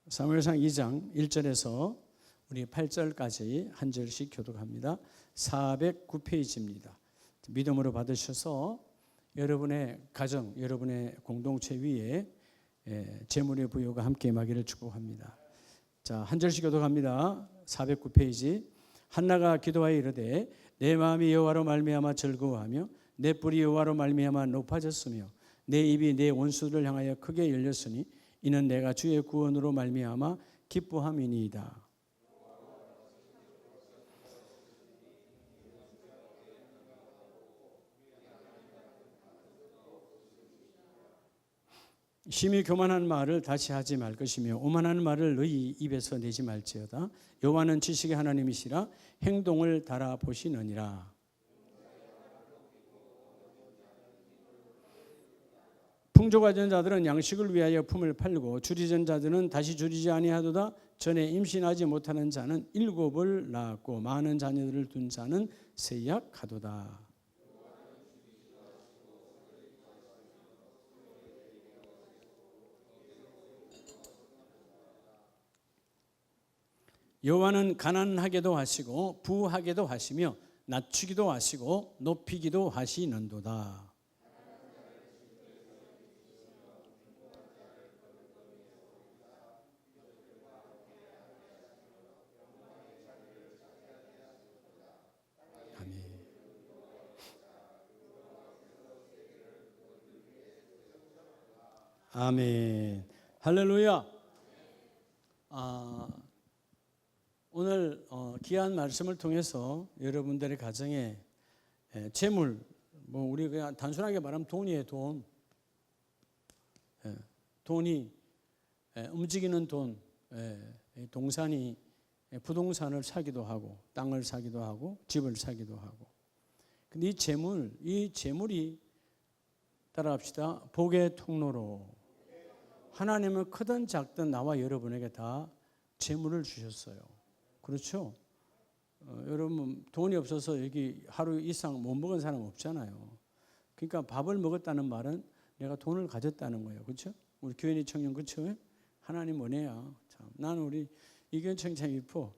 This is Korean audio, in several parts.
사무엘상 2장 1절에서 우리 8절까지 한 절씩 교독합니다. 409페이지입니다. 믿음으로 받으셔서 여러분의 가정, 여러분의 공동체 위에 재물의 부요가 함께 임하기를 축복합니다. 자, 한 절씩 교독합니다. 409페이지. 한나가 기도하여 이르되 내 마음이 여호와로 말미암아 즐거워하며 내 뿔이 여호와로 말미암아 높아졌으며 내 입이 내 원수들을 향하여 크게 열렸으니 이는 내가 주의 구원으로 말미암아 기뻐함이니이다. 심히 교만한 말을 다시 하지 말 것이며 오만한 말을 너희 입에서 내지 말지어다. 여호와는 지식의 하나님이시라 행동을 달아보시느니라. 풍족하던 자들은 양식을 위하여 품을 팔고 줄이던 자들은 다시 줄이지 아니하도다. 전에 임신하지 못하는 자는 7을 낳았고 많은 자녀들을 둔 자는 세약하도다. 여호와는 가난하게도 하시고 부하게도 하시며 낮추기도 하시고 높이기도 하시는도다. 아멘. 할렐루야. 오늘 귀한 말씀을 통해서 여러분들의 가정에 재물, 우리 그냥 단순하게 말하면 돈이에요. 돈. 돈이 움직이는 돈, 동산이 부동산을 사기도 하고 땅을 사기도 하고 집을 사기도 하고. 근데 이 재물이 따라합시다. 복의 통로로 하나님은 크든 작든 나와 여러분에게 다 재물을 주셨어요. 그렇죠? 여러분 돈이 없어서 여기 하루 이상 못 먹은 사람 없잖아요. 그러니까 밥을 먹었다는 말은 내가 돈을 가졌다는 거예요. 그렇죠? 우리 교인이 청년 그렇죠? 하나님 은혜야. 참, 나는 우리 이견 청년 이뻐.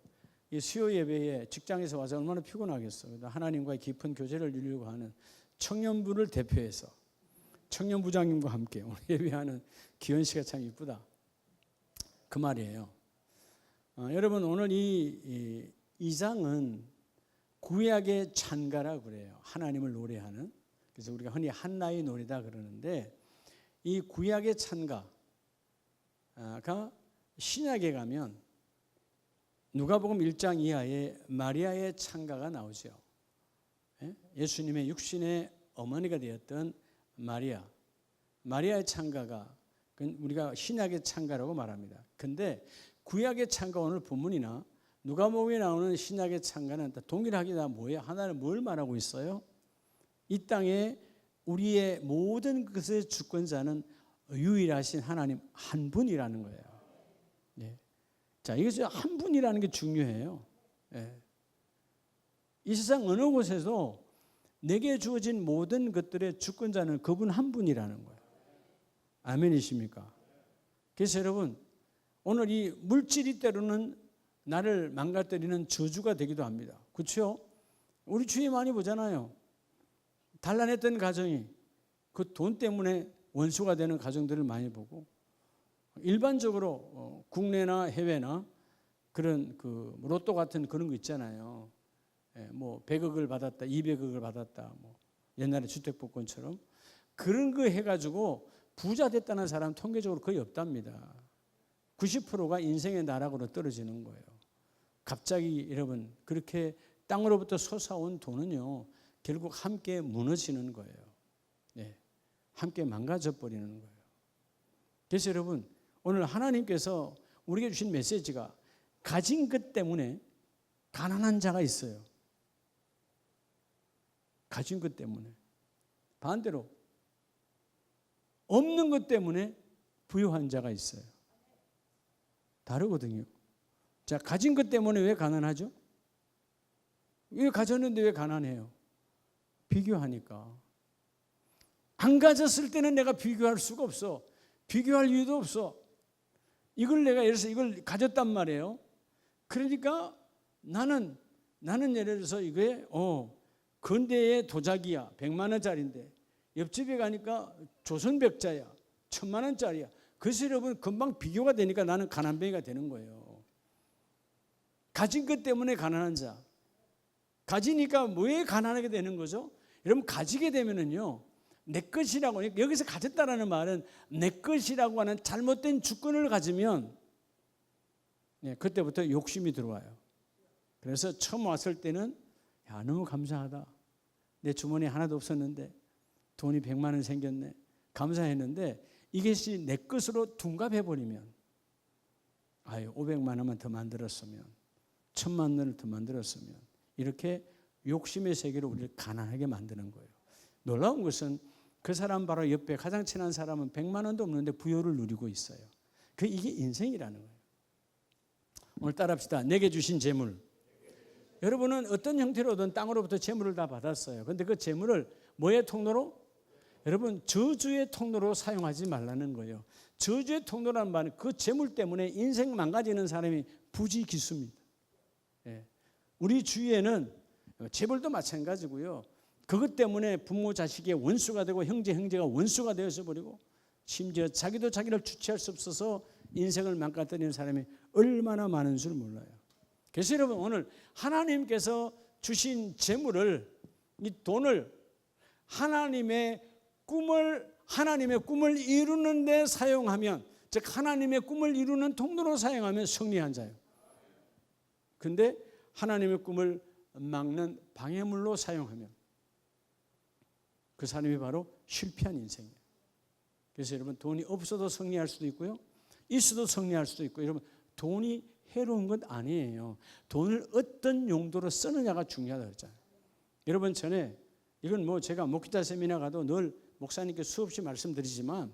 이 수요 예배에 직장에서 와서 얼마나 피곤하겠어. 하나님과의 깊은 교제를 이루려고 하는 청년부를 대표해서 청년부장님과 함께 오늘 예배하는 기현 씨가 참 이쁘다. 그 말이에요. 여러분 오늘 이 장은 구약의 찬가라고 그래요. 하나님을 노래하는. 그래서 우리가 흔히 한나의 노래다 그러는데 이 구약의 찬가가 신약에 가면 누가복음 1장 이하에 마리아의 찬가가 나오죠. 예수님의 육신의 어머니가 되었던 마리아의 찬가가 우리가 신약의 찬가라고 말합니다. 근데 구약의 찬가 오늘 본문이나 누가복음에 나오는 신약의 찬가는 동일하게 다 뭐예요? 하나는 뭘 말하고 있어요? 이 땅에 우리의 모든 것의 주권자는 유일하신 하나님 한 분이라는 거예요. 네. 자, 이것이 한 분이라는 게 중요해요. 네. 이 세상 어느 곳에서 내게 주어진 모든 것들의 주권자는 그분 한 분이라는 거예요. 아멘이십니까? 그래서 여러분 오늘 이 물질이 때로는 나를 망가뜨리는 저주가 되기도 합니다. 그렇죠? 우리 주위에 많이 보잖아요. 단란했던 가정이 그 돈 때문에 원수가 되는 가정들을 많이 보고 일반적으로 국내나 해외나 그런 그 로또 같은 그런 거 있잖아요. 뭐 100억을 받았다, 200억을 받았다, 뭐 옛날에 주택복권처럼 그런 거 해가지고 부자 됐다는 사람 통계적으로 거의 없답니다. 90%가 인생의 나락으로 떨어지는 거예요. 갑자기 여러분 그렇게 땅으로부터 솟아온 돈은요 결국 함께 무너지는 거예요. 네, 함께 망가져 버리는 거예요. 그래서 여러분 오늘 하나님께서 우리에게 주신 메시지가 가진 것 때문에 가난한 자가 있어요. 가진 것 때문에. 반대로 없는 것 때문에 부유한 자가 있어요. 다르거든요. 자, 가진 것 때문에 왜 가난하죠? 왜 가졌는데 왜 가난해요? 비교하니까. 안 가졌을 때는 내가 비교할 수가 없어. 비교할 이유도 없어. 이걸 내가 예를 들어서 이걸 가졌단 말이에요. 그러니까 나는 예를 들어서 이게 근대의 도자기야. 100만 원짜리인데 옆집에 가니까 조선백자야. 1000만 원짜리야. 그래서 여러분 금방 비교가 되니까 나는 가난뱅이가 되는 거예요. 가진 것 때문에 가난한 자. 가지니까 왜 가난하게 되는 거죠? 여러분 가지게 되면은요. 내 것이라고, 여기서 가졌다라는 말은 내 것이라고 하는 잘못된 주권을 가지면 그때부터 욕심이 들어와요. 그래서 처음 왔을 때는 야, 너무 감사하다. 내 주머니에 하나도 없었는데 돈이 100만 원 생겼네. 감사했는데 이것이 내 것으로 둔갑해버리면 500만 원만 더 만들었으면 1000만 원을 더 만들었으면 이렇게 욕심의 세계로 우리를 가난하게 만드는 거예요. 놀라운 것은 그 사람 바로 옆에 가장 친한 사람은 100만 원도 없는데 부여를 누리고 있어요. 이게 인생이라는 거예요. 오늘 따라합시다. 내게 주신 재물. 여러분은 어떤 형태로든 땅으로부터 재물을 다 받았어요. 그런데 그 재물을 뭐의 통로로? 여러분 저주의 통로로 사용하지 말라는 거예요. 저주의 통로라는 말은 그 재물 때문에 인생 망가지는 사람이 부지기수입니다. 우리 주위에는 재벌도 마찬가지고요. 그것 때문에 부모 자식의 원수가 되고 형제가 원수가 되어서 버리고 심지어 자기도 자기를 주체할 수 없어서 인생을 망가뜨리는 사람이 얼마나 많은 줄 몰라요. 그래서 여러분 오늘 하나님께서 주신 재물을, 이 돈을 하나님의 꿈을 이루는 데 사용하면, 즉 하나님의 꿈을 이루는 통로로 사용하면 승리한 자예요. 그런데 하나님의 꿈을 막는 방해물로 사용하면 그 사람이 바로 실패한 인생이에요. 그래서 여러분 돈이 없어도 승리할 수도 있고요. 있어도 승리할 수도 있고, 여러분 돈이 해로운 것 아니에요. 돈을 어떤 용도로 쓰느냐가 중요하다고 했잖아요. 여러분 전에 이건 제가 목회자 세미나 가도 늘 목사님께 수없이 말씀드리지만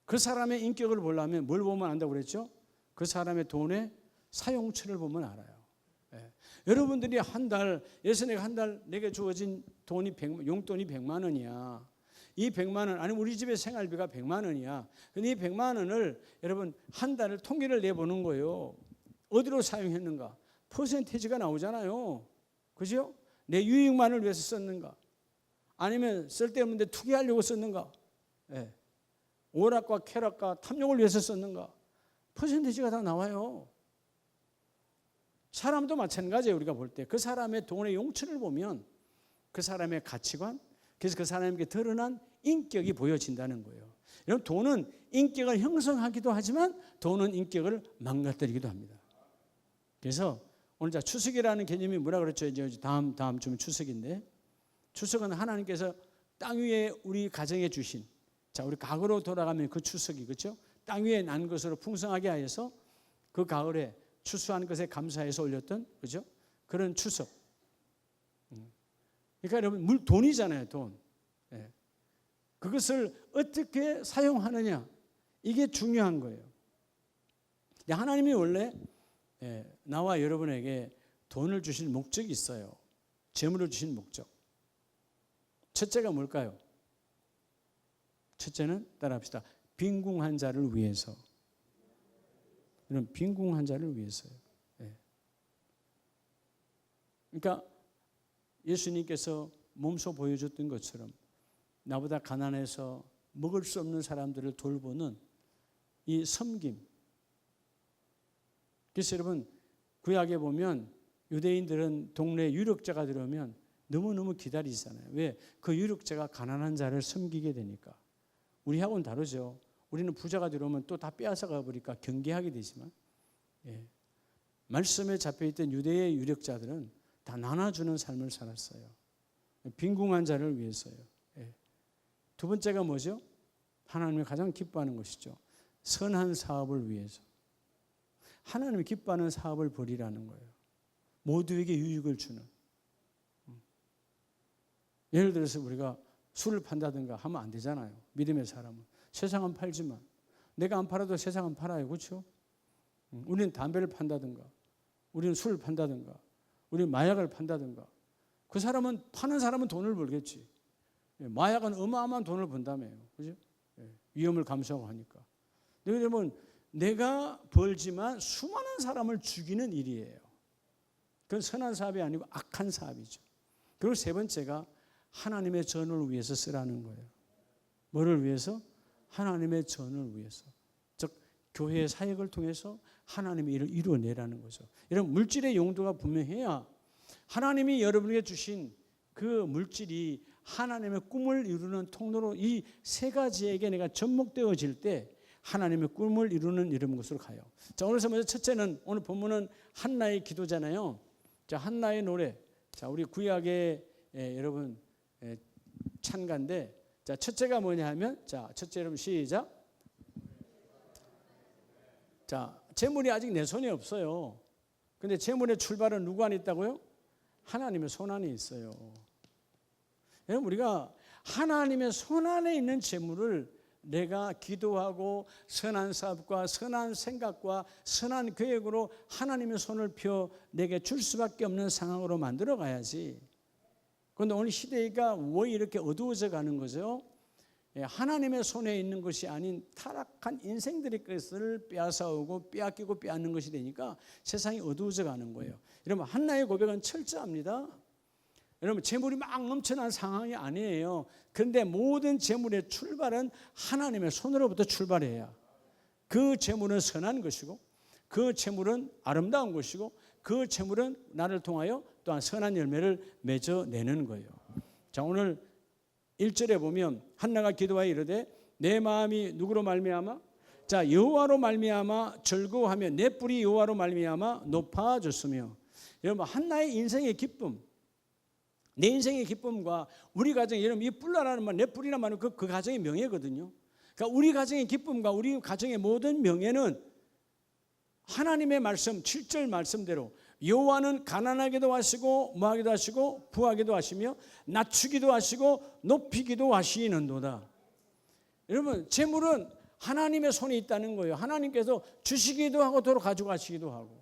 그 사람의 인격을 보려면 뭘 보면 안다고 그랬죠? 그 사람의 돈의 사용처를 보면 알아요. 여러분들이 예전에 한 달 내게 주어진 용돈이 100만 원이야. 이 100만 원, 아니 우리 집의 생활비가 100만 원이야. 근데 이 100만 원을 여러분 한 달을 통계를 내보는 거예요. 어디로 사용했는가? 퍼센테이지가 나오잖아요. 그죠? 내 유익만을 위해서 썼는가? 아니면 쓸데없는데 투기하려고 썼는가? 오락과 쾌락과 탐욕을 위해서 썼는가? 퍼센테이지가 다 나와요. 사람도 마찬가지예요. 우리가 볼 때 그 사람의 돈의 용처를 보면 그 사람의 가치관, 그래서 그 사람에게 드러난 인격이 보여진다는 거예요. 여러분 돈은 인격을 형성하기도 하지만 돈은 인격을 망가뜨리기도 합니다. 그래서 오늘 추석이라는 개념이 뭐라 그랬죠? 이제 다음 주면 추석인데, 추석은 하나님께서 땅 위에 우리 가정에 주신, 우리 과거로 돌아가면 그 추석이, 그렇죠? 땅 위에 난 것으로 풍성하게 하여서 그 가을에 추수한 것에 감사해서 올렸던, 그죠? 그런 추석. 그러니까 여러분 돈이잖아요, 돈. 그것을 어떻게 사용하느냐, 이게 중요한 거예요. 하나님이 원래 나와 여러분에게 돈을 주신 목적이 있어요. 재물을 주신 목적. 첫째가 뭘까요? 첫째는 따라합시다. 빈궁한 자를 위해서. 이런 빈궁한 자를 위해서요. 그러니까 예수님께서 몸소 보여줬던 것처럼 나보다 가난해서 먹을 수 없는 사람들을 돌보는 이 섬김. 그래서 여러분 구약에 보면 유대인들은 동네 유력자가 들어오면 너무너무 기다리잖아요. 왜? 그 유력자가 가난한 자를 섬기게 되니까. 우리하고는 다르죠. 우리는 부자가 들어오면 또 다 빼앗아가 버리니까 경계하게 되지만, 말씀에 잡혀있던 유대의 유력자들은 다 나눠주는 삶을 살았어요. 빈궁한 자를 위해서요. 두 번째가 뭐죠? 하나님이 가장 기뻐하는 것이죠. 선한 사업을 위해서. 하나님이 기뻐하는 사업을 벌이라는 거예요. 모두에게 유익을 주는. 예를 들어서 우리가 술을 판다든가 하면 안 되잖아요. 믿음의 사람은. 세상은 팔지만 내가 안 팔아도 세상은 팔아요. 그렇죠? 우리는 담배를 판다든가, 우리는 술을 판다든가, 우리는 마약을 판다든가. 그 사람은, 파는 사람은 돈을 벌겠지. 마약은 어마어마한 돈을 번다며요. 그죠? 위험을 감수하고 하니까. 여러분 내가 벌지만 수많은 사람을 죽이는 일이에요. 그건 선한 사업이 아니고 악한 사업이죠. 그리고 세 번째가 하나님의 전을 위해서 쓰라는 거예요. 뭐를 위해서? 하나님의 전을 위해서. 즉 교회의 사역을 통해서 하나님의 일을 이루어내라는 거죠. 이런 물질의 용도가 분명해야 하나님이 여러분에게 주신 그 물질이 하나님의 꿈을 이루는 통로로 이 세 가지에게 내가 접목되어질 때 하나님의 꿈을 이루는 이런 곳으로 가요. 자, 오늘 먼저 첫째는 오늘 본문은 한나의 기도잖아요. 자, 한나의 노래. 자, 우리 구약의 여러분 찬가인데, 자, 첫째가 뭐냐 하면, 자, 첫째 여러분 시작. 자, 재물이 아직 내 손에 없어요. 근데 재물의 출발은 누구 안에 있다고요? 하나님의 손 안에 있어요. 여러분, 우리가 하나님의 손 안에 있는 재물을 내가 기도하고 선한 사업과 선한 생각과 선한 계획으로 하나님의 손을 펴 내게 줄 수밖에 없는 상황으로 만들어 가야지. 그런데 오늘 시대가 왜 이렇게 어두워져 가는 거죠? 하나님의 손에 있는 것이 아닌 타락한 인생들의 것을 빼앗아오고 빼앗기고 빼앗는 것이 되니까 세상이 어두워져 가는 거예요. 여러분, 한나의 고백은 철저합니다. 여러분, 재물이 막 넘쳐난 상황이 아니에요. 그런데 모든 재물의 출발은 하나님의 손으로부터 출발해야 그 재물은 선한 것이고 그 재물은 아름다운 것이고 그 재물은 나를 통하여 또한 선한 열매를 맺어내는 거예요. 자, 오늘 1절에 보면 한나가 기도하여 이르되 내 마음이 누구로 말미암아? 자, 여호와로 말미암아 즐거워하며 내 뿔이 여호와로 말미암아 높아졌으며. 여러분, 한나의 인생의 기쁨, 내 인생의 기쁨과 우리 가정의, 여러분, 이 뿔라라는 말, 내 뿔이라는 말은 그 가정의 명예거든요. 그러니까 우리 가정의 기쁨과 우리 가정의 모든 명예는 하나님의 말씀 7절 말씀대로 여호와는 가난하게도 하시고 뭐하기도 하시고 부하기도 하시며 낮추기도 하시고 높이기도 하시는도다. 여러분, 재물은 하나님의 손에 있다는 거예요. 하나님께서 주시기도 하고 도로 가져가시기도 하고.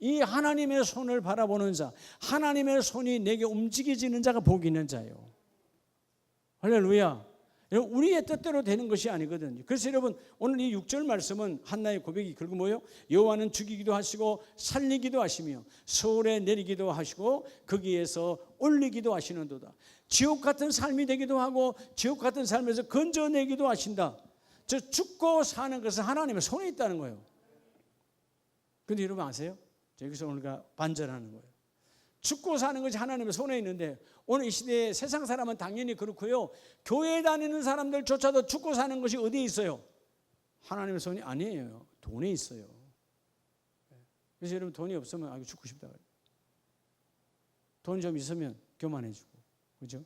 이 하나님의 손을 바라보는 자, 하나님의 손이 내게 움직여지는 자가 복이 있는 자예요. 할렐루야. 여러분, 우리의 뜻대로 되는 것이 아니거든요. 그래서 여러분, 오늘 이 6절 말씀은 한나의 고백이 결국 뭐예요? 여호와는 죽이기도 하시고 살리기도 하시며 서울에 내리기도 하시고 거기에서 올리기도 하시는도다. 지옥 같은 삶이 되기도 하고 지옥 같은 삶에서 건져내기도 하신다. 저 죽고 사는 것은 하나님의 손에 있다는 거예요. 그런데 여러분 아세요? 여기서 우리가 반전하는 거예요. 죽고 사는 것이 하나님의 손에 있는데 오늘 이 시대에 세상 사람은 당연히 그렇고요. 교회 다니는 사람들조차도 죽고 사는 것이 어디에 있어요? 하나님의 손이 아니에요. 돈에 있어요. 그래서 여러분, 돈이 없으면 아이고 죽고 싶다. 돈 좀 있으면 교만해지고, 그죠?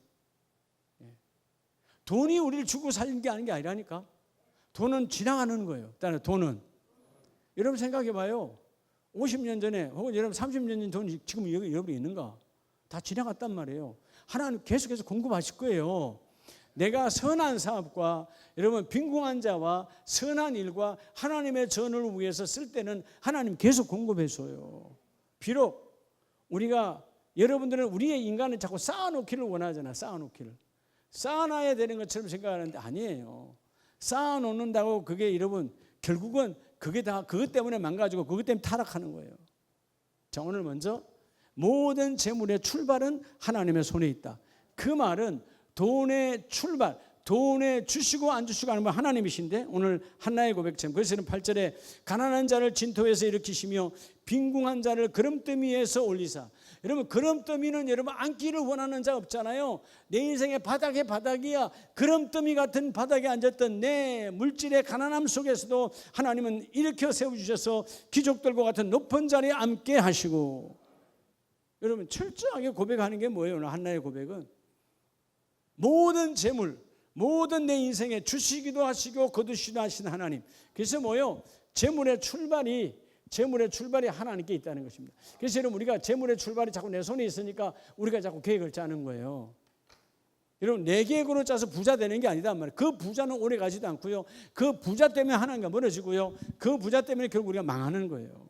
돈이 우리를 죽고 살리는 게 아닌 게 아니라니까. 돈은 지나가는 거예요. 일단 돈은 여러분 생각해봐요. 50년 전에 혹은 여러분 30년 전 돈이 지금 여러분이 있는가? 다 지나갔단 말이에요. 하나님 계속해서 공급하실 거예요. 내가 선한 사업과 여러분 빈궁한 자와 선한 일과 하나님의 전을 위해서 쓸 때는 하나님 계속 공급해 줘요. 비록 우리가 여러분들은 우리의 인간을 자꾸 쌓아놓기를 원하잖아. 쌓아놓기를. 쌓아놔야 되는 것처럼 생각하는데 아니에요. 쌓아놓는다고 그게 여러분 결국은 그게 다 그것 때문에 망가지고 그것 때문에 타락하는 거예요. 자, 오늘 먼저 모든 재물의 출발은 하나님의 손에 있다. 그 말은 돈의 출발, 돈에 주시고 안 주시고 하는 건 하나님이신데 오늘 한나의 고백처럼 그래서 8절에 가난한 자를 진토에서 일으키시며 빈궁한 자를 그름더미에서 올리사. 여러분, 그름더미는 여러분 앉기를 원하는 자 없잖아요. 내 인생의 바닥이야. 그름더미 같은 바닥에 앉았던 내 물질의 가난함 속에서도 하나님은 일으켜 세워주셔서 귀족들과 같은 높은 자리에 앉게 하시고. 여러분, 철저하게 고백하는 게 뭐예요? 오늘 한나의 고백은 모든 재물, 모든 내 인생에 주시기도 하시고 거두시기도 하시는 하나님. 그래서 뭐예요? 재물의 출발이 하나님께 있다는 것입니다. 그래서 여러분, 우리가 재물의 출발이 자꾸 내 손에 있으니까 우리가 자꾸 계획을 짜는 거예요. 여러분, 내 계획으로 짜서 부자 되는 게 아니단 말이에요. 그 부자는 오래 가지도 않고요. 그 부자 때문에 하나님과 멀어지고요. 그 부자 때문에 결국 우리가 망하는 거예요.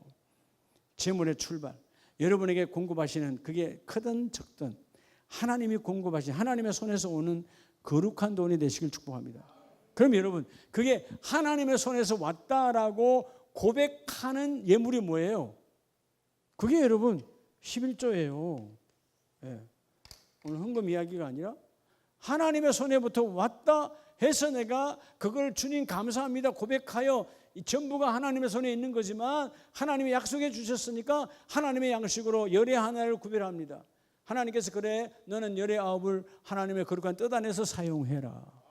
재물의 출발. 여러분에게 공급하시는 그게 크든 적든 하나님이 공급하신 하나님의 손에서 오는 거룩한 돈이 되시길 축복합니다. 그럼 여러분, 그게 하나님의 손에서 왔다라고 고백하는 예물이 뭐예요? 그게 여러분 11조예요. 예. 오늘 헌금 이야기가 아니라 하나님의 손에부터 왔다 해서 내가 그걸 주님 감사합니다 고백하여 전부가 하나님의 손에 있는 거지만 하나님이 약속해 주셨으니까 하나님의 양식으로 열의 하나를 구별합니다. 하나님께서 그래 너는 열의 아홉을 하나님의 거룩한 뜻 안에서 사용해라.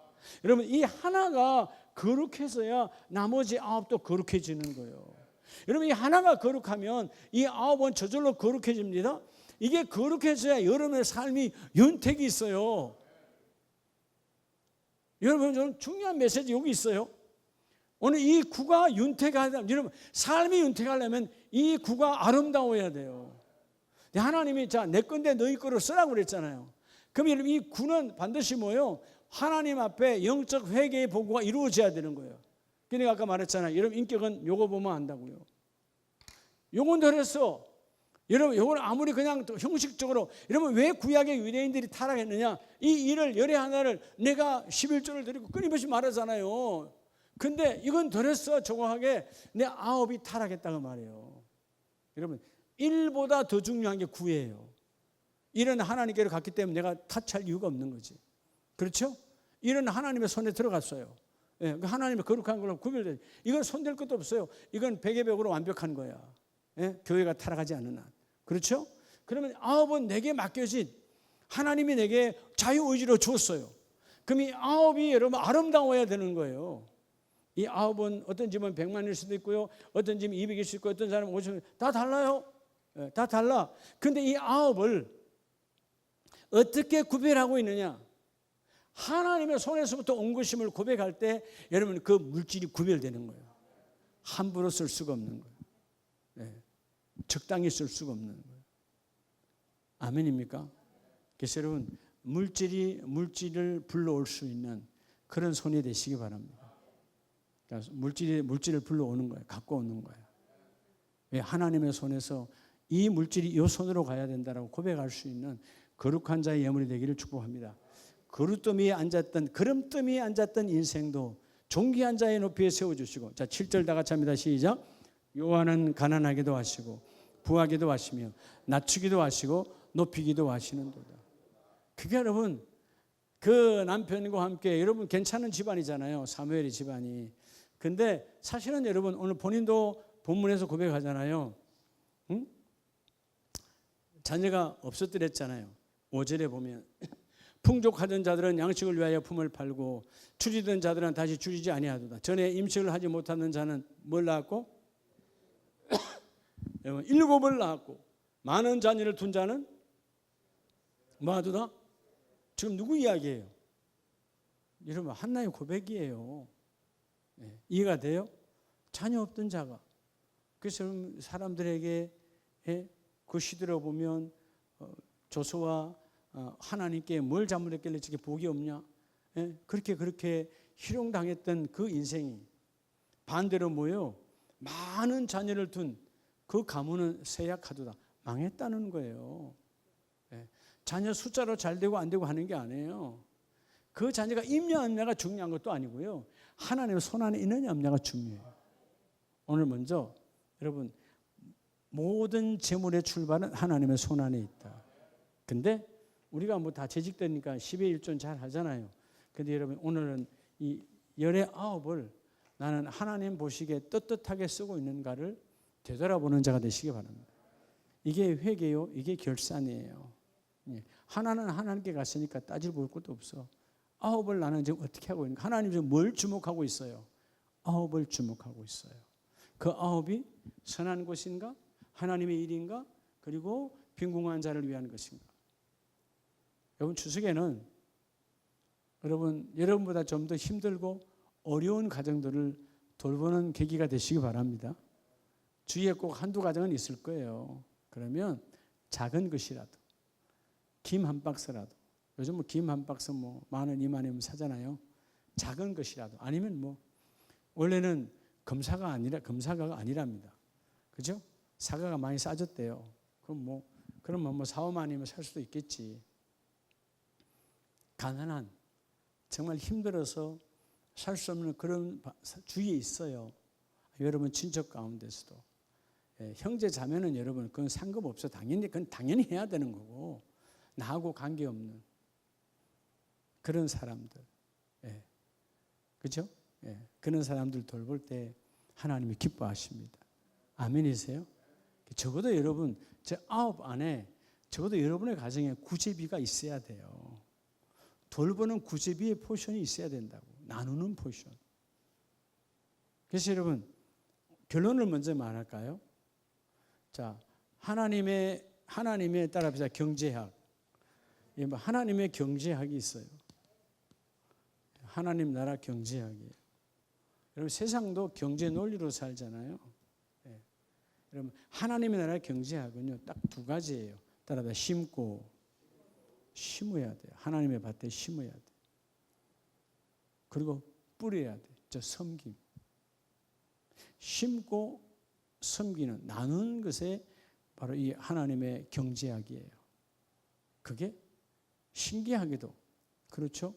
여러분 이 하나가 거룩해서야 나머지 아홉도 거룩해지는 거예요. 여러분 이 하나가 거룩하면 이 아홉은 저절로 거룩해집니다. 이게 거룩해져야 여러분의 삶이 윤택이 있어요. 여러분 저는 중요한 메시지 여기 있어요. 오늘 이 구가 윤택하다. 여러분 삶이 윤택하려면 이 구가 아름다워야 돼요. 하나님이 자 내 건데 너희 거로 쓰라고 그랬잖아요. 그럼 여러분 이 구는 반드시 뭐예요? 하나님 앞에 영적 회개의 보고가 이루어져야 되는 거예요. 그러니까 아까 말했잖아요. 여러분 인격은 요거 보면 안다고요. 요건 그랬어. 여러분 요건 아무리 그냥 형식적으로 여러분 왜 구약의 유대인들이 타락했느냐? 이 일을 열의 하나를 내가 11조를 드리고 끊임없이 말하잖아요. 근데 이건 덜했어. 정확하게 내 아홉이 타락했다고 말해요. 여러분 1보다 더 중요한 게 9예요. 1은 하나님께로 갔기 때문에 내가 타치할 이유가 없는 거지. 그렇죠? 1은 하나님의 손에 들어갔어요. 예, 하나님의 거룩한 걸로 구별돼. 이건 손댈 것도 없어요. 이건 백의100으로 완벽한 거야. 예? 교회가 타락하지 않는 한. 그렇죠? 그러면 아홉은 내게 맡겨진 하나님이 내게 자유의지로 주었어요. 그럼 이 아홉이 여러분 아름다워야 되는 거예요. 이 아홉은 어떤 집은 100만일 수도 있고요. 어떤 집은 200일 수도 있고 어떤 사람은 50일 다 달라요. 예, 다 달라. 근데 이 아홉을 어떻게 구별하고 있느냐? 하나님의 손에서부터 온 것임을 고백할 때 여러분 그 물질이 구별되는 거예요. 함부로 쓸 수가 없는 거예요. 네. 적당히 쓸 수가 없는 거예요. 아멘입니까? 그래서 여러분 물질을 불러올 수 있는 그런 손이 되시기 바랍니다. 그러니까 물질을 불러오는 거예요. 갖고 오는 거예요. 왜? 하나님의 손에서 이 물질이 이 손으로 가야 된다라고 고백할 수 있는 거룩한 자의 예물이 되기를 축복합니다. 그릇더미에 앉았던 그름더미에 앉았던 인생도 존귀한 자의 높이에 세워주시고, 자 7절 다 같이 합니다. 시작. 요한은 가난하기도 하시고 부하기도 하시며 낮추기도 하시고 높이기도 하시는도다. 그게 여러분 그 남편과 함께 여러분 괜찮은 집안이잖아요. 사무엘의 집안이. 근데 사실은 여러분 오늘 본인도 본문에서 고백하잖아요. 응? 자녀가 없었더랬잖아요. 5절에 보면 풍족하던 자들은 양식을 위하여 품을 팔고 줄이던 자들은 다시 줄이지 아니하도다. 전에 임식을 하지 못하는 자는 뭘 낳았고? 7을 낳았고 많은 자녀를 둔 자는 뭐 하도다? 지금 누구 이야기예요? 여러분 한나의 고백이에요. 네, 이해가 돼요? 자녀 없던 자가. 그래서 사람들에게 그 시대로 보면 조수와 하나님께 뭘 잘못했길래 저게 복이 없냐? 그렇게 희롱당했던 그 인생이 반대로 뭐예요? 많은 자녀를 둔 그 가문은 쇠약하도다. 망했다는 거예요. 자녀 숫자로 잘 되고 안 되고 하는 게 아니에요. 그 자녀가 있냐 없냐가 중요한 것도 아니고요. 하나님의 손 안에 있느냐 없냐가 중요해요. 오늘 먼저 여러분 모든 재물의 출발은 하나님의 손 안에 있다. 근데 우리가 뭐 다 재직되니까 10의 1조는 잘 하잖아요. 근데 여러분 오늘은 이 열의 아홉을 나는 하나님 보시기에 떳떳하게 쓰고 있는가를 되돌아보는 자가 되시기 바랍니다. 이게 회개요. 이게 결산이에요. 하나는 하나님께 갔으니까 따질 볼 것도 없어. 아홉을 나는 지금 어떻게 하고 있는가? 하나님 지금 뭘 주목하고 있어요? 아홉을 주목하고 있어요. 그 아홉이 선한 것인가? 하나님의 일인가? 그리고 빈궁한 자를 위한 것인가? 여러분 추석에는 여러분보다 좀 더 힘들고 어려운 가정들을 돌보는 계기가 되시기 바랍니다. 주위에 꼭 한두 가정은 있을 거예요. 그러면 작은 것이라도 김 한 박스라도 요즘 뭐 김 한 박스 뭐 10,000원, 20,000원이면 사잖아요. 작은 것이라도 아니면 뭐 원래는 금사가 아니랍니다. 그죠? 사과가 많이 싸졌대요. 그러면 뭐 4, 5만이면 살 수도 있겠지. 가난한 정말 힘들어서 살 수 없는 그런 주위에 있어요. 여러분 친척 가운데서도. 형제 자매는 여러분 그건 상관없어. 그건 당연히 해야 되는 거고 나하고 관계없는 그런 사람들. 그죠? 그런 사람들 돌볼 때 하나님이 기뻐하십니다. 아멘이세요? 적어도 여러분 제 아홉 안에 적어도 여러분의 가정에 구제비가 있어야 돼요. 돌보는 구제비의 포션이 있어야 된다고. 나누는 포션. 그래서 여러분 결론을 먼저 말할까요? 자, 하나님의 따라합시다. 경제학. 하나님의 경제학이 있어요. 하나님 나라 경제학이에요. 여러분 세상도 경제 논리로 살잖아요. 여러분 하나님의 나라 경제학은요 딱 두 가지예요. 따라합시다. 심고 심어야 돼요. 하나님의 밭에 심어야 돼요. 그리고 뿌려야 돼요. 저 섬김. 심고 섬기는 나누는 것에 바로 이 하나님의 경제학이에요. 그게 신기하게도 그렇죠.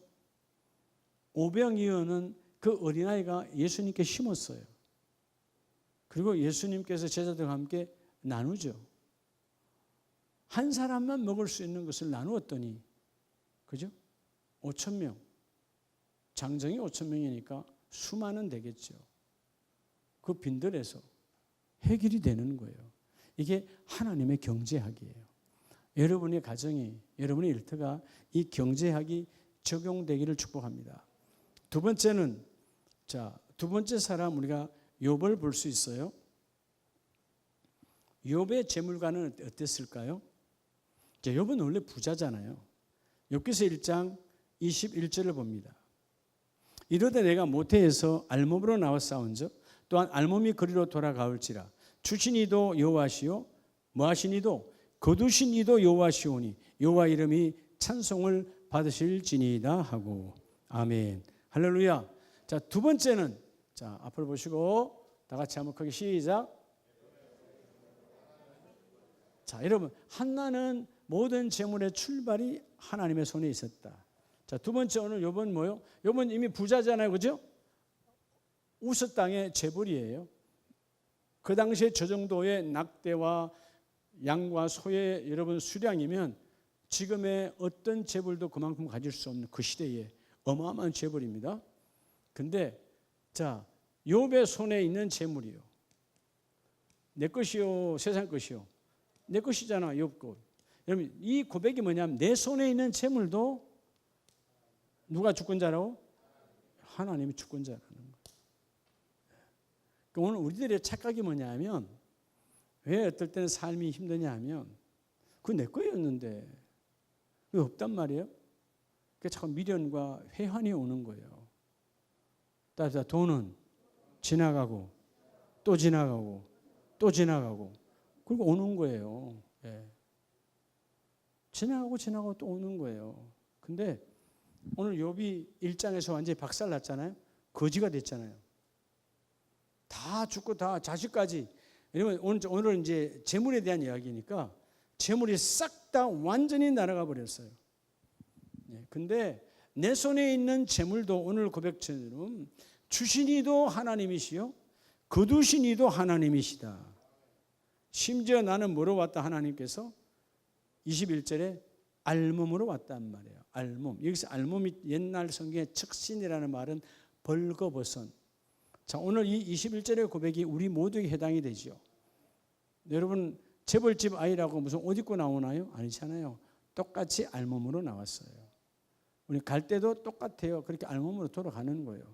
오병이어는 그 어린아이가 예수님께 심었어요. 그리고 예수님께서 제자들과 함께 나누죠. 한 사람만 먹을 수 있는 것을 나누었더니 그죠? 5,000명. 장정이 5,000명이니까 수만은 되겠죠. 그 빈들에서 해결이 되는 거예요. 이게 하나님의 경제학이에요. 여러분의 가정이, 여러분의 일터가 이 경제학이 적용되기를 축복합니다. 두 번째는 두 번째 사람 우리가 욥을 볼 수 있어요. 욥의 재물관은 어땠을까요? 욥은 원래 부자잖아요. 욥기서 1장 21절을 봅니다. 이르되 내가 모태에서 알몸으로 나와 싸운즉 또한 알몸이 거리로 돌아가올지라 주신 이도 여호와시요 뭐하신 이도 거두신 이도 여호와시오니 여호와 이름이 찬송을 받으실지니이다 하고 아멘. 할렐루야. 자, 두 번째는 앞을 보시고 다 같이 한번 크게 시작. 자, 여러분 한나는 모든 재물의 출발이 하나님의 손에 있었다. 자, 두 번째 오늘 욥은 뭐요? 욥은 이미 부자잖아요. 그죠? 우스 땅의 재벌이에요. 그 당시에 저 정도의 낙대와 양과 소의 여러분 수량이면 지금의 어떤 재벌도 그만큼 가질 수 없는 그 시대에 어마어마한 재벌입니다. 근데 욥의 손에 있는 재물이요. 내 것이요, 세상 것이요. 내 것이잖아, 욥 것. 여러분 이 고백이 뭐냐면 내 손에 있는 재물도 누가 주권자라고? 하나님이 주권자라는 거예요. 오늘 우리들의 착각이 뭐냐면 왜 어떨 때는 삶이 힘드냐 하면 그거 내 거였는데 그게 없단 말이에요. 그게 자꾸 미련과 회한이 오는 거예요. 따라서 돈은 지나가고 또 지나가고 또 지나가고 그리고 오는 거예요. 지나가고 또 오는 거예요. 근데 오늘 욥이 1장에서 완전히 박살났잖아요. 거지가 됐잖아요. 다 죽고 다 자식까지. 왜냐면 오늘은 이제 재물에 대한 이야기니까 재물이 싹 다 완전히 날아가 버렸어요. 근데 내 손에 있는 재물도 오늘 고백처럼 주신 이도 하나님이시요 거두신 이도 하나님이시다. 심지어 나는 뭐로 왔다 하나님께서 21절에 알몸으로 왔단 말이에요. 알몸. 여기서 알몸이 옛날 성경의 척신이라는 말은 벌거벗은. 자, 오늘 이 21절의 고백이 우리 모두에게 해당이 되죠. 여러분 재벌집 아이라고 무슨 옷 입고 나오나요? 아니잖아요. 똑같이 알몸으로 나왔어요. 우리 갈 때도 똑같아요. 그렇게 알몸으로 돌아가는 거예요.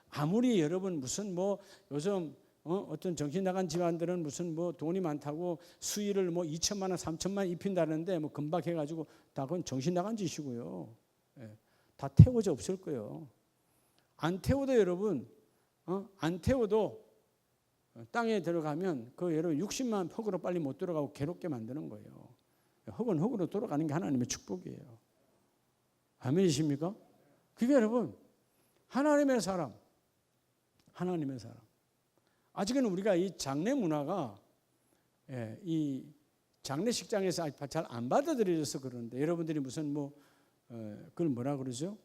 아무리 여러분 무슨 요즘 어떤 정신 나간 집안들은 무슨 돈이 많다고 수의를 2천만 원, 3천만 원 입힌다는데 금방 해가지고 다 그건 정신 나간 짓이고요. 다 태워져 없을 거예요. 안 태워도 여러분, 안 태워도 땅에 들어가면 그 여러분 60만 흙으로 빨리 못 들어가고 괴롭게 만드는 거예요. 흙은 흙으로 돌아가는 게 하나님의 축복이에요. 아멘이십니까? 그게 여러분 하나님의 사람. 아직은 우리가 이 장례 문화가 이 장례식장에서 잘 안 받아들여져서 그러는데 여러분들이 무슨 그걸 뭐라 그러죠?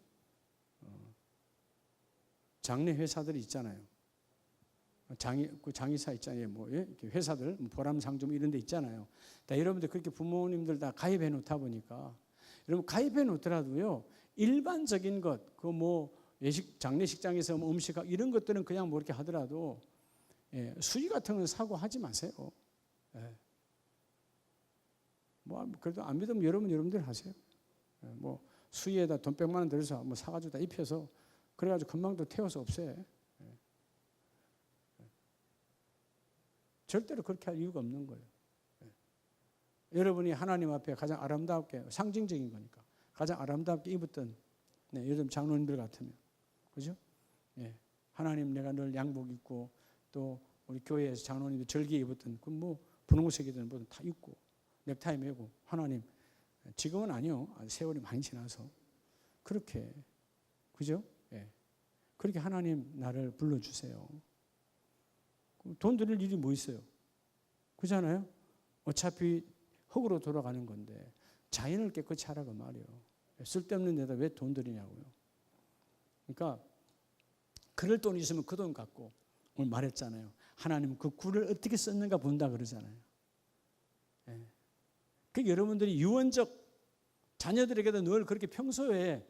장례 회사들이 있잖아요. 장의사 있잖아요. 뭐 회사들 보람상점 이런 데 있잖아요. 다 여러분들 그렇게 부모님들 다 가입해 놓다 보니까 여러분 가입해 놓더라도요. 일반적인 것, 그 뭐 예식 장례식장에서 뭐 음식 이런 것들은 그냥 뭐 이렇게 하더라도 수의 같은 건 사고 하지 마세요. 뭐 그래도 안 믿으면 여러분들 하세요. 뭐 수의에다 돈 100만 원 들여서 뭐 사가지고 다 입혀서 그래가지고 금방 또 태워서 없애. 절대로 그렇게 할 이유가 없는 거예요. 여러분이 하나님 앞에 가장 아름답게, 상징적인 거니까 가장 아름답게 입었던 요즘 장로님들 같으면, 그죠? 하나님 내가 늘 양복 입고 또 우리 교회에서 장로님들 절기에 입었던 그 뭐 분홍색이든 뭐든 다 입고 넥타이 메고 하나님, 지금은 아니요, 세월이 많이 지나서 그렇게, 그죠? 그렇게 하나님 나를 불러주세요. 돈 드릴 일이 뭐 있어요? 그렇잖아요? 어차피 흙으로 돌아가는 건데 자연을 깨끗이 하라고 말이에요. 쓸데없는 데다 왜 돈 들이냐고요. 그러니까 그럴 돈 있으면 그 돈 갖고, 오늘 말했잖아요. 하나님은 그 굴을 어떻게 썼는가 본다 그러잖아요. 그 여러분들이 유언적 자녀들에게도 늘 그렇게 평소에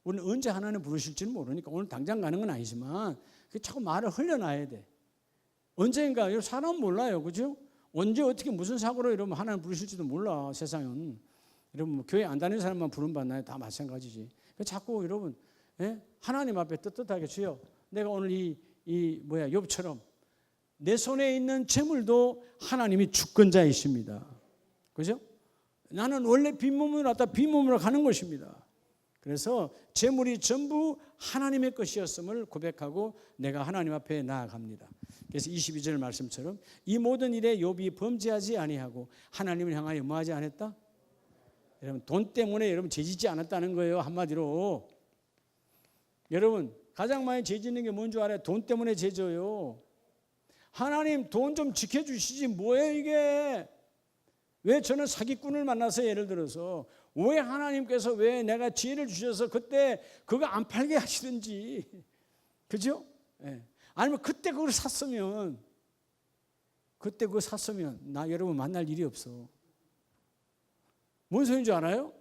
우리는 언제 하나님 부르실지는 모르니까 오늘 당장 가는 건 아니지만 자꾸 말을 흘려놔야 돼. 언젠가 사람은 몰라요, 그죠? 언제 어떻게 무슨 사고로 이러면 하나님 부르실지도 몰라. 세상은 여러분 뭐 교회 안 다니는 사람만 부름 받나요? 다 마찬가지지. 자꾸 여러분 하나님 앞에 떳떳하게 주여, 내가 오늘 욥처럼 내 손에 있는 재물도 하나님이 주권자이십니다. 그죠? 나는 원래 빈몸으로 왔다 빈몸으로 가는 것입니다. 그래서 재물이 전부 하나님의 것이었음을 고백하고 내가 하나님 앞에 나아갑니다. 그래서 22절 말씀처럼 이 모든 일에 욥이 범죄하지 아니하고 하나님을 향하여 뭐하지 않았다? 여러분 돈 때문에 여러분 죄짓지 않았다는 거예요. 한마디로 여러분 가장 많이 죄짓는 게 뭔 줄 알아요? 돈 때문에 죄져요. 하나님 돈 좀 지켜주시지 뭐예요 이게? 왜 저는 사기꾼을 만나서 예를 들어서 왜 하나님께서 왜 내가 지혜를 주셔서 그때 그거 안 팔게 하시든지, 그죠? 아니면 그때 그걸 샀으면 나 여러분 만날 일이 없어. 뭔 소리인 줄 알아요?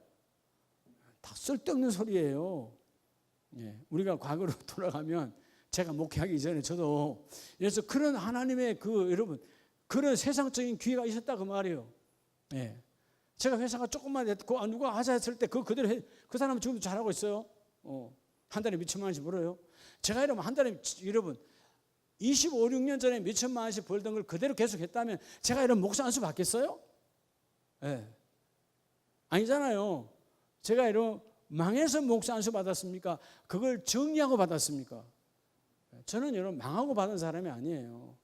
다 쓸데없는 소리예요. 우리가 과거로 돌아가면 제가 목회하기 전에 저도 그래서 그런 하나님의 여러분 그런 세상적인 기회가 있었다 그 말이에요. 제가 회사가 조금만 됐고 누가 하자 했을 때 그대로 그 사람은 지금도 잘하고 있어요. 한 달에 몇천만 원씩 벌어요. 제가 이러면 한 달에 여러분 25, 6년 전에 몇천만 원씩 벌던 걸 그대로 계속 했다면 제가 이런 목사 안수 받겠어요? 아니잖아요. 제가 이런 망해서 목사 안수 받았습니까? 그걸 정리하고 받았습니까? 저는 여러분 망하고 받은 사람이 아니에요.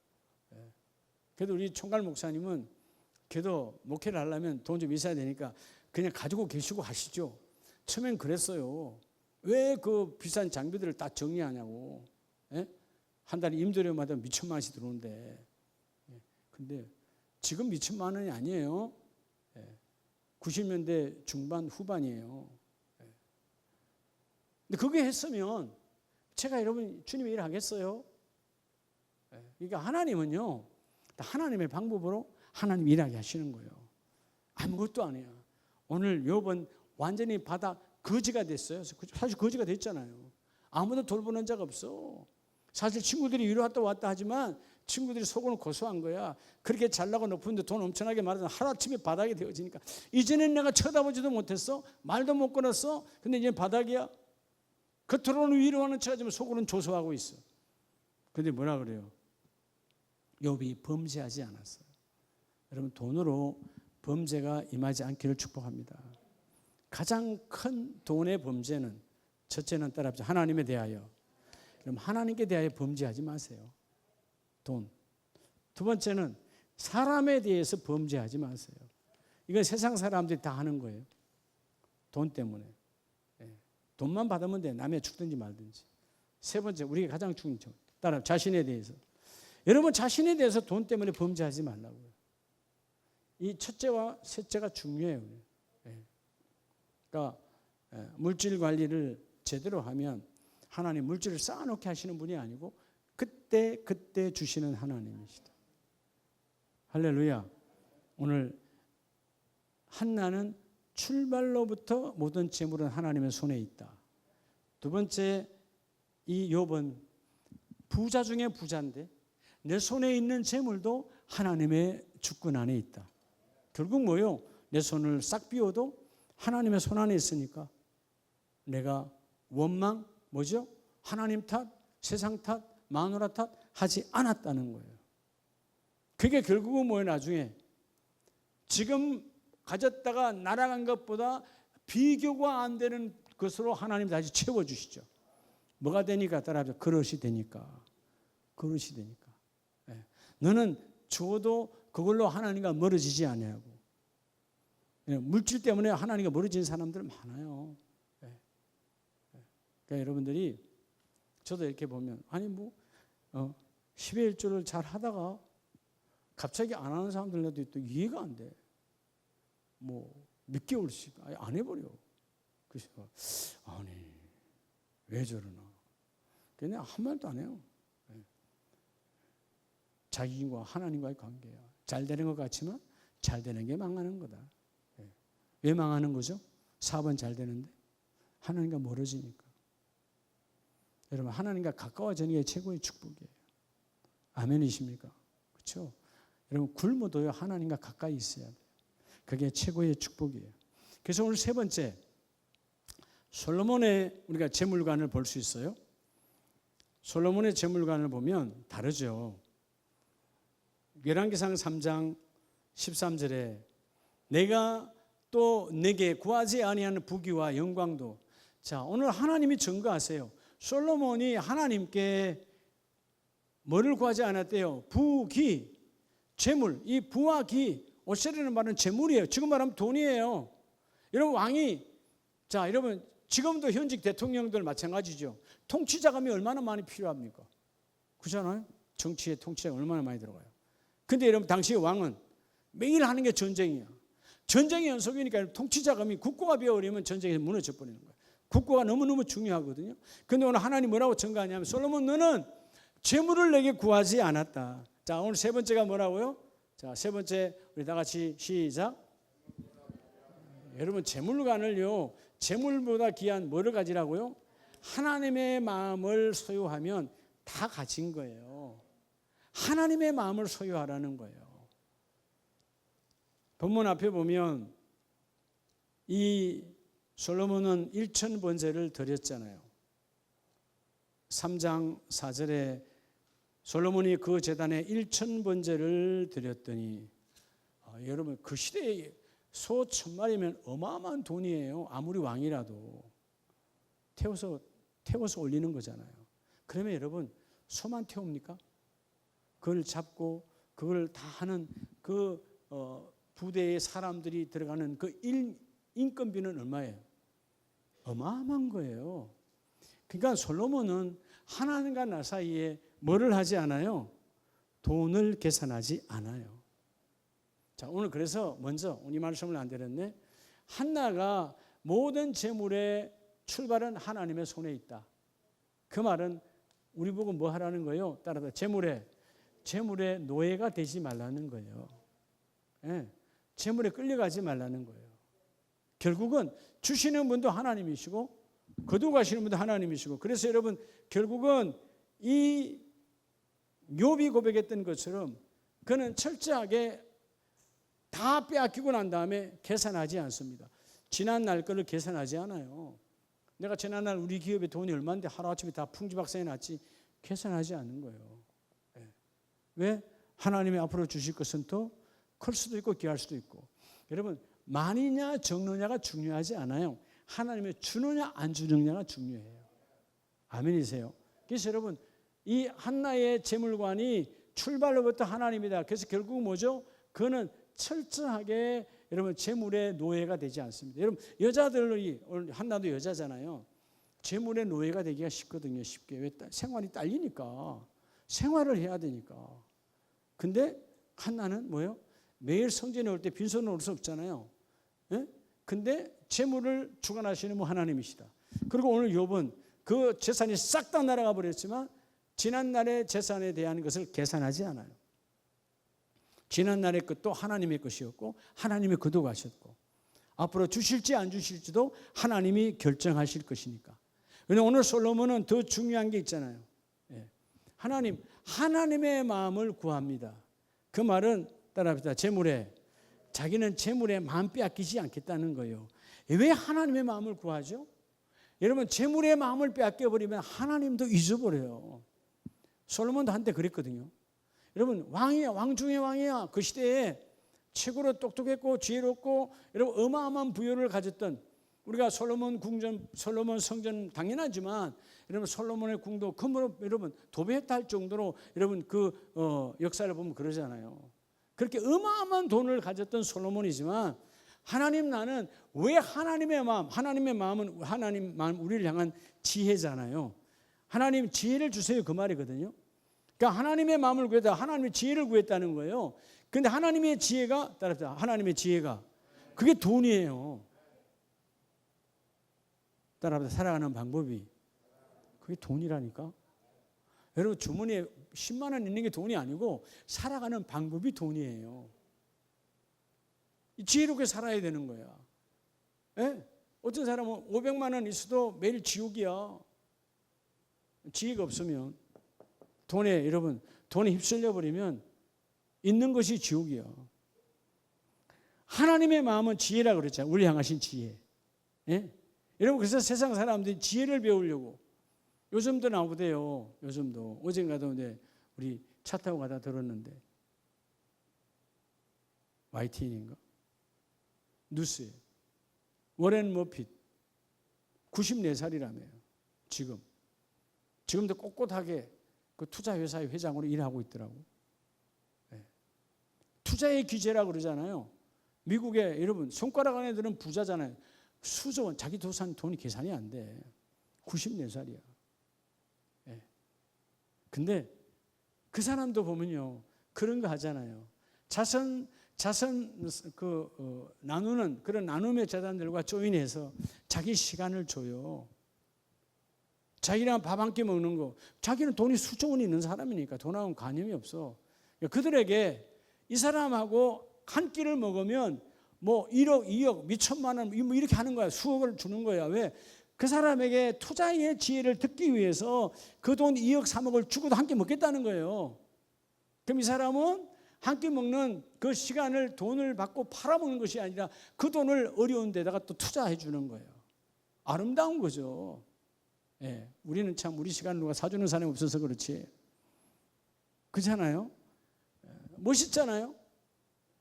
그래도 우리 총괄 목사님은 그래도 목회를 하려면 돈 좀 있어야 되니까 그냥 가지고 계시고 하시죠. 처음엔 그랬어요. 왜 그 비싼 장비들을 다 정리하냐고. 한 달에 임대료마다 몇천만 원씩 들어오는데. 근데 지금 몇천만 원이 아니에요. 90년대 중반 후반이에요. 근데 그게 했으면 제가 여러분 주님의 일을 하겠어요? 그러니까 하나님은요, 하나님의 방법으로 하나님 일하게 하시는 거예요. 아무것도 아니야. 오늘 욥은 완전히 바다 거지가 됐어요. 사실 거지가 됐잖아요. 아무도 돌보는 자가 없어. 사실 친구들이 위로왔다 왔다 하지만 친구들이 속으로 고소한 거야. 그렇게 잘나고 높은데 돈 엄청나게 말하면 하루아침에 바닥이 되어지니까 이전엔 내가 쳐다보지도 못했어. 말도 못 걸었어. 근데 이제 바닥이야. 겉으로는 위로하는 척하지만 속으로는 조소하고 있어. 근데 뭐라 그래요? 욥이 범죄하지 않았어요. 여러분 돈으로 범죄가 임하지 않기를 축복합니다. 가장 큰 돈의 범죄는 첫째는 따라합시다. 하나님에 대하여. 그럼 하나님께 대하여 범죄하지 마세요. 돈. 두 번째는 사람에 대해서 범죄하지 마세요. 이건 세상 사람들이 다 하는 거예요. 돈 때문에. 돈만 받으면 돼. 남의 죽든지 말든지. 세 번째, 우리가 가장 중요한 점. 따라 자신에 대해서. 여러분 자신에 대해서 돈 때문에 범죄하지 말라고요. 이 첫째와 셋째가 중요해요. 그러니까 물질 관리를 제대로 하면 하나님 물질을 쌓아놓게 하시는 분이 아니고 그때 그때 주시는 하나님이시다. 할렐루야. 오늘 한나는 출발로부터 모든 재물은 하나님의 손에 있다. 두 번째, 이 욥은 부자 중에 부자인데 내 손에 있는 재물도 하나님의 주권 안에 있다. 결국 뭐요? 내 손을 싹 비워도 하나님의 손 안에 있으니까 내가 원망, 뭐죠? 하나님 탓, 세상 탓, 마누라 탓 하지 않았다는 거예요. 그게 결국은 뭐예요? 나중에 지금 가졌다가 날아간 것보다 비교가 안 되는 것으로 하나님 다시 채워주시죠. 뭐가 되니까 따라하죠. 그릇이 되니까. 그릇이 되니까. 네. 너는 주어도 그걸로 하나님과 멀어지지 아니하고. 네. 물질 때문에 하나님과 멀어진 사람들 많아요. 네. 네. 그러니까 여러분들이 저도 이렇게 보면 아니 뭐 10의 1조를 잘 하다가 갑자기 안 하는 사람들도 또 이해가 안 돼. 뭐 몇 개월씩 안 해버려. 그래서 아니 왜 저러나. 그냥 한 말도 안 해요. 자기와 하나님과의 관계야. 잘 되는 것 같지만 잘 되는 게 망하는 거다. 왜 망하는 거죠? 사업은 잘 되는데 하나님과 멀어지니까. 여러분 하나님과 가까워지는 게 최고의 축복이에요. 아멘이십니까? 그렇죠? 여러분 굶어도요 하나님과 가까이 있어야 돼요. 그게 최고의 축복이에요. 그래서 오늘 세 번째 솔로몬의 우리가 재물관을 볼 수 있어요. 솔로몬의 재물관을 보면 다르죠. 열왕기상 3장 13절에 내가 또 내게 구하지 아니하는 부귀와 영광도. 자, 오늘 하나님이 증거하세요. 솔로몬이 하나님께 뭐를 구하지 않았대요? 부귀, 재물. 이 부와 기, 오셀이라는 말은 재물이에요. 지금 말하면 돈이에요. 여러분 왕이, 자 여러분 지금도 현직 대통령들 마찬가지죠. 통치 자금이 얼마나 많이 필요합니까? 그렇잖아요. 정치에 통치가 얼마나 많이 들어가요. 근데 여러분 당시 왕은 매일 하는 게 전쟁이야. 전쟁의 연속이니까 통치 자금이 국고가 비어버리면 전쟁에서 무너져 버리는 거예요. 국고가 너무너무 중요하거든요. 근데 오늘 하나님 뭐라고 증거하냐면 솔로몬 너는 재물을 내게 구하지 않았다. 자 오늘 세 번째가 뭐라고요? 자 세 번째 우리 다 같이 시작. 여러분 재물관을요 재물보다 귀한 뭐를 가지라고요? 하나님의 마음을 소유하면 다 가진 거예요. 하나님의 마음을 소유하라는 거예요. 본문 앞에 보면 이 솔로몬은 1000번제를 드렸잖아요. 3장 4절에 솔로몬이 그 제단에 1000번제를 드렸더니 여러분 그 시대에 소 1000마리면 어마어마한 돈이에요. 아무리 왕이라도 태워서 올리는 거잖아요. 그러면 여러분 소만 태웁니까? 그걸 잡고 그걸 다 하는 그 부대의 사람들이 들어가는 그 인건비는 얼마예요? 어마어마한 거예요. 그러니까 솔로몬은 하나님과 나 사이에 뭐를 하지 않아요? 돈을 계산하지 않아요. 자, 오늘 그래서 먼저 이 말씀을 안 드렸네. 한나가 모든 재물의 출발은 하나님의 손에 있다. 그 말은 우리 보고 뭐 하라는 거예요? 따라서 재물의 노예가 되지 말라는 거예요. 예, 재물에 끌려가지 말라는 거예요. 결국은 주시는 분도 하나님이시고 거두고 가시는 분도 하나님이시고 그래서 여러분 결국은 이 욥이 고백했던 것처럼 그는 철저하게 다 빼앗기고 난 다음에 계산하지 않습니다. 지난 날 거를 계산하지 않아요. 내가 지난날 우리 기업에 돈이 얼마인데 하루아침에 다 풍지박산이 났지 계산하지 않는 거예요. 왜? 하나님이 앞으로 주실 것은 더 클 수도 있고 귀할 수도 있고. 여러분 많이냐 적느냐가 중요하지 않아요. 하나님의 주느냐 안 주느냐가 중요해요. 아멘이세요? 그래서 여러분 이 한나의 재물관이 출발로부터 하나님이다. 그래서 결국 뭐죠? 그는 철저하게 여러분 재물의 노예가 되지 않습니다. 여러분 여자들이 오늘 한나도 여자잖아요. 재물의 노예가 되기가 쉽거든요. 쉽게. 왜? 생활이 딸리니까. 생활을 해야 되니까. 근데 한나는 뭐예요? 매일 성전에 올 때 빈손으로 올 수 없잖아요. 예? 근데 재물을 주관하시는 분 하나님이시다. 그리고 오늘 욥은 그 재산이 싹 다 날아가 버렸지만 지난날의 재산에 대한 것을 계산하지 않아요. 지난날의 것도 하나님의 것이었고 하나님이 거둬가셨고 앞으로 주실지 안 주실지도 하나님이 결정하실 것이니까. 그런데 오늘 솔로몬은 더 중요한 게 있잖아요. 하나님의 마음을 구합니다. 그 말은 따라합시다. 자기는 재물에 마음 빼앗기지 않겠다는 거예요. 왜 하나님의 마음을 구하죠? 여러분, 재물의 마음을 빼앗겨버리면 하나님도 잊어버려요. 솔로몬도 한때 그랬거든요. 여러분, 왕이야, 왕 중의 왕이야. 그 시대에 최고로 똑똑했고 지혜롭고 여러분 어마어마한 부여를 가졌던, 우리가 솔로몬 궁전, 솔로몬 성전 당연하지만 여러분 솔로몬의 궁도 금으로 여러분 도배했다 할 정도로 여러분 역사를 보면 그러잖아요. 그렇게 어마어마한 돈을 가졌던 솔로몬이지만 하나님, 나는 왜 하나님의 마음은 하나님 마음, 우리를 향한 지혜잖아요. 하나님 지혜를 주세요, 그 말이거든요. 그러니까 하나님의 마음을 구했다, 하나님의 지혜를 구했다는 거예요. 그런데 하나님의 지혜가, 따라합시다. 하나님의 지혜가 그게 돈이에요. 따라합시다. 살아가는 방법이 그게 돈이라니까. 여러분, 주머니에 10만 원 있는 게 돈이 아니고 살아가는 방법이 돈이에요. 지혜롭게 살아야 되는 거야. 예? 어떤 사람은 500만 원 있어도 매일 지옥이야. 지혜가 없으면, 여러분 돈에 휩쓸려 버리면 있는 것이 지옥이야. 하나님의 마음은 지혜라고 그랬잖아요. 우리 향하신 지혜. 예? 여러분, 그래서 세상 사람들이 지혜를 배우려고 요즘도 나오대요. 요즘도 어젠가도 우리 차 타고 가다 들었는데 YTN인가 뉴스에 워렌 머핏 94살이라며요. 지금도 꼿꼿하게 그 투자회사의 회장으로 일하고 있더라고. 네. 투자의 귀재라고 그러잖아요. 미국에 여러분 손가락 안에 드는 부자잖아요. 수조 원, 자기 도산 돈이 계산이 안 돼. 94살이야. 네. 근데 그 사람도 보면요, 그런 거 하잖아요. 자선 나누는 그런 나눔의 재단들과 조인해서 자기 시간을 줘요. 자기랑 밥 한 끼 먹는 거, 자기는 돈이 수조 원이 있는 사람이니까 돈하고는 관념이 없어. 그들에게 이 사람하고 한 끼를 먹으면 뭐 1억, 2억, 몇천만 원 이렇게 하는 거야. 수억을 주는 거야. 왜? 그 사람에게 투자의 지혜를 듣기 위해서 그 돈 2억, 3억을 주고도 한 끼 먹겠다는 거예요. 그럼 이 사람은 한 끼 먹는 그 시간을 돈을 받고 팔아먹는 것이 아니라 그 돈을 어려운 데다가 또 투자해 주는 거예요. 아름다운 거죠. 예, 우리는 참 우리 시간을 누가 사주는 사람이 없어서 그렇지. 그렇잖아요. 멋있잖아요.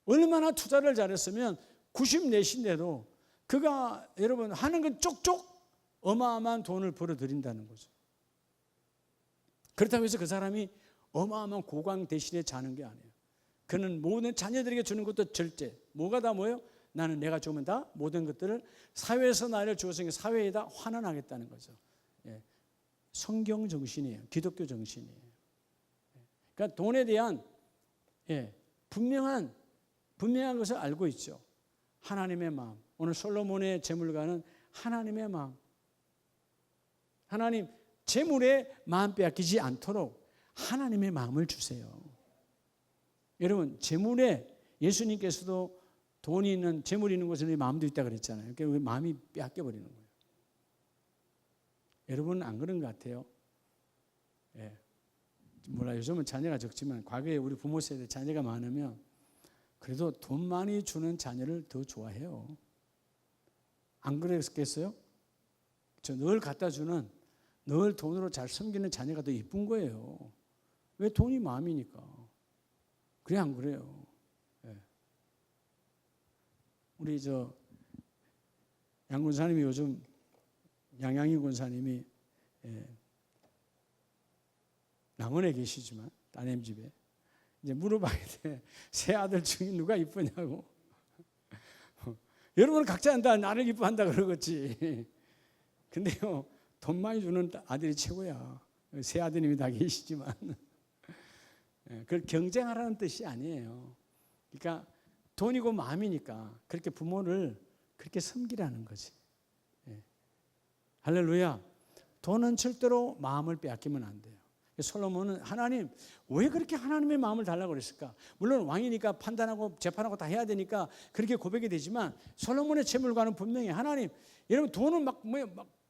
얼마나 투자를 잘했으면 94인데도 그가 여러분 하는 건 쪽쪽 어마어마한 돈을 벌어들인다는 거죠. 그렇다고 해서 그 사람이 어마어마한 고강 대신에 자는 게 아니에요. 그는 모든 자녀들에게 주는 것도 절제. 뭐가 다 뭐예요? 나는 내가 주면 다 모든 것들을 사회에서 나를 주었으니까 사회에다 환원하겠다는 거죠. 예. 성경 정신이에요. 기독교 정신이에요. 그러니까 돈에 대한 분명한 것을 알고 있죠. 하나님의 마음. 오늘 솔로몬의 재물가는 하나님의 마음. 하나님, 재물에 마음 빼앗기지 않도록 하나님의 마음을 주세요. 여러분, 재물에 예수님께서도 돈이 있는, 재물이 있는 곳에 마음도 있다 그랬잖아요. 그러니까 마음이 빼앗겨 버리는 거예요. 여러분은 안 그런 것 같아요? 예. 요즘은 자녀가 적지만 과거에 우리 부모 세대 자녀가 많으면 그래도 돈 많이 주는 자녀를 더 좋아해요. 안 그랬겠어요? 저 늘 갖다 주는, 늘 돈으로 잘 섬기는 자녀가 더 이쁜 거예요. 왜? 돈이 마음이니까. 그래, 안 그래요? 예. 우리 양 군사님이 요즘 양양희 군사님이 남원에 계시지만 따님 집에 이제 물어봐야 돼. 세 아들 중에 누가 이쁘냐고. 여러분 각자 나를 이뻐한다 그러겠지. 근데요, 돈 많이 주는 아들이 최고야. 세 아드님이 다 계시지만 그걸 경쟁하라는 뜻이 아니에요. 그러니까 돈이고 마음이니까 그렇게 부모를 그렇게 섬기라는 거지. 할렐루야. 돈은 절대로 마음을 빼앗기면 안 돼요. 솔로몬은 하나님 왜 그렇게 하나님의 마음을 달라고 그랬을까? 물론 왕이니까 판단하고 재판하고 다 해야 되니까 그렇게 고백이 되지만 솔로몬의 채물과는 분명히 하나님, 여러분 돈은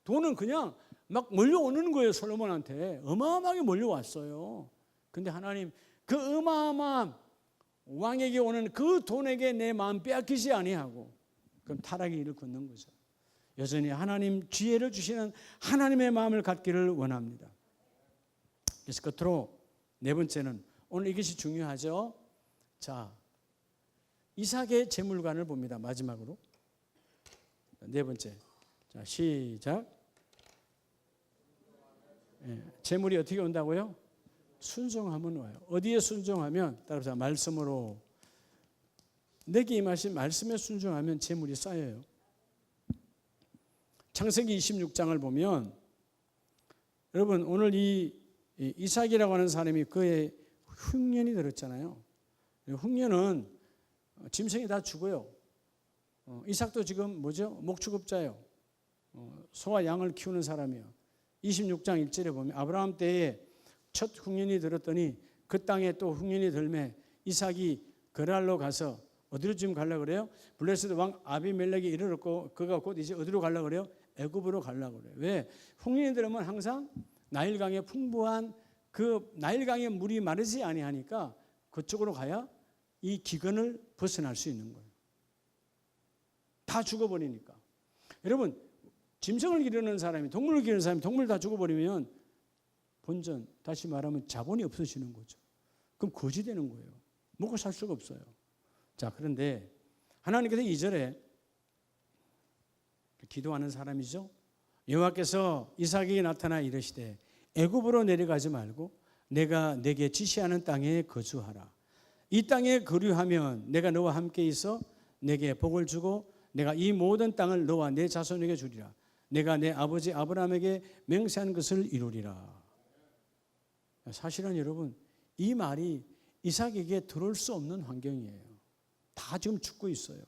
돈은 그냥 막 몰려오는 거예요. 솔로몬한테 어마어마하게 몰려왔어요. 근데 하나님 그 어마어마한 왕에게 오는 그 돈에게 내 마음 빼앗기지 아니하고 그럼 타락의 일을 걷는 거죠. 여전히 하나님 지혜를 주시는 하나님의 마음을 갖기를 원합니다. 그래서 끝으로 네 번째는 오늘 이것이 중요하죠. 자, 이삭의 재물관을 봅니다. 마지막으로 네 번째. 자, 시작. 재물이 어떻게 온다고요? 순종하면 와요. 어디에 순종하면? 따라서 말씀으로. 내게 임하신 말씀에 순종하면 재물이 쌓여요. 창세기 26장을 보면 여러분 오늘 이 이삭이라고 하는 사람이 그의 흉년이 들었잖아요. 흉년은 짐승이 다 죽어요. 이삭도 지금 뭐죠? 목축업자예요. 소와 양을 키우는 사람이에요. 26장 1절에 보면 아브라함 때에 첫 흉년이 들었더니 그 땅에 또 흉년이 들매 이삭이 거랄로 가서 어디로 지금 가려고 그래요? 블레셋 왕 아비멜렉이 이르렀고 그가 곧 이제 어디로 가려고 그래요? 애굽으로 가려고 그래요. 왜? 흉년이 들으면 항상 나일강에 풍부한 그 나일강의 물이 마르지 아니하니까 그쪽으로 가야 이 기근을 벗어날 수 있는 거예요. 다 죽어버리니까. 여러분 짐승을 기르는 사람이 동물을 기르는 사람이 동물 다 죽어버리면 본전, 다시 말하면 자본이 없어지는 거죠. 그럼 거지 되는 거예요. 먹고 살 수가 없어요. 자, 그런데 하나님께서 2절에 기도하는 사람이죠. 여호와께서 이삭에게 나타나 이르시되 애굽으로 내려가지 말고 내가 내게 지시하는 땅에 거주하라. 이 땅에 거류하면 내가 너와 함께 있어 내게 복을 주고 내가 이 모든 땅을 너와 내 자손에게 주리라. 내가 내 아버지 아브라함에게 맹세한 것을 이루리라. 사실은 여러분 이 말이 이삭에게 들어올 수 없는 환경이에요. 다 지금 죽고 있어요.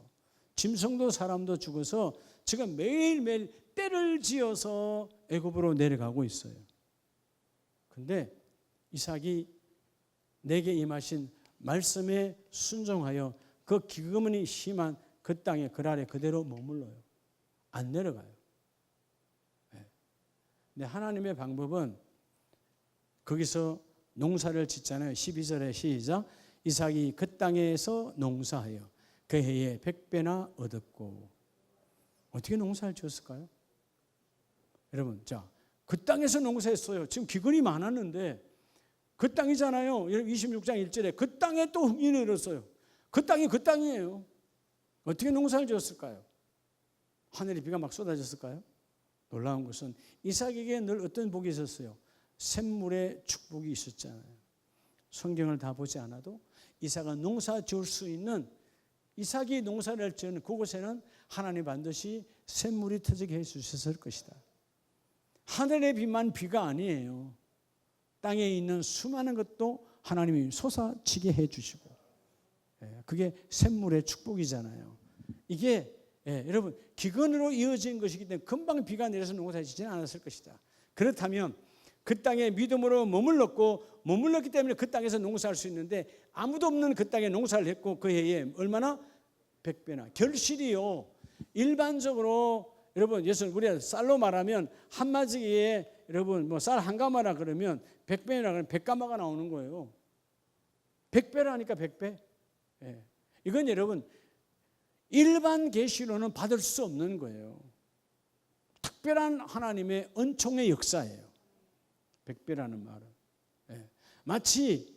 짐승도 사람도 죽어서 지금 매일매일 때를 지어서 애굽으로 내려가고 있어요. 근데 이삭이 내게 임하신 말씀에 순종하여 그 기근이 심한 그 땅에 그 아래 그대로 머물러요. 안 내려가요. 근데 하나님의 방법은 거기서 농사를 짓잖아요. 12절에 시작. 이삭이 그 땅에서 농사하여 그 해에 100배나 얻었고. 어떻게 농사를 지었을까요? 여러분, 자, 그 땅에서 농사했어요. 지금 기근이 많았는데 그 땅이잖아요. 26장 1절에 그 땅에 또 흉년이 일었어요. 그 땅이 그 땅이에요. 어떻게 농사를 지었을까요? 하늘에 비가 막 쏟아졌을까요? 놀라운 것은 이삭에게 늘 어떤 복이 있었어요? 샘물의 축복이 있었잖아요. 성경을 다 보지 않아도 이삭은 농사 지을 수 있는, 이삭이 농사를 지은 그곳에는 하나님 반드시 샘물이 터지게 해주셨을 것이다. 하늘의 비만 비가 아니에요. 땅에 있는 수많은 것도 하나님이 솟아치게 해주시고, 그게 샘물의 축복이잖아요. 이게 여러분 기근으로 이어진 것이기 때문에 금방 비가 내려서 농사 짓지는 않았을 것이다. 그렇다면 그 땅에 믿음으로 머물렀기 때문에 그 땅에서 농사할 수 있는데 아무도 없는 그 땅에 농사를 했고 그 해에 얼마나? 100배나. 결실이요. 일반적으로 여러분 예수 우리가 쌀로 말하면 한 마지기에 여러분 뭐 쌀 한 가마라 그러면 100배나 그러면 100가마가 나오는 거예요. 100배라니까 100배. 이건 여러분 일반 계시로는 받을 수 없는 거예요. 특별한 하나님의 은총의 역사예요. 100배라는 말은. 마치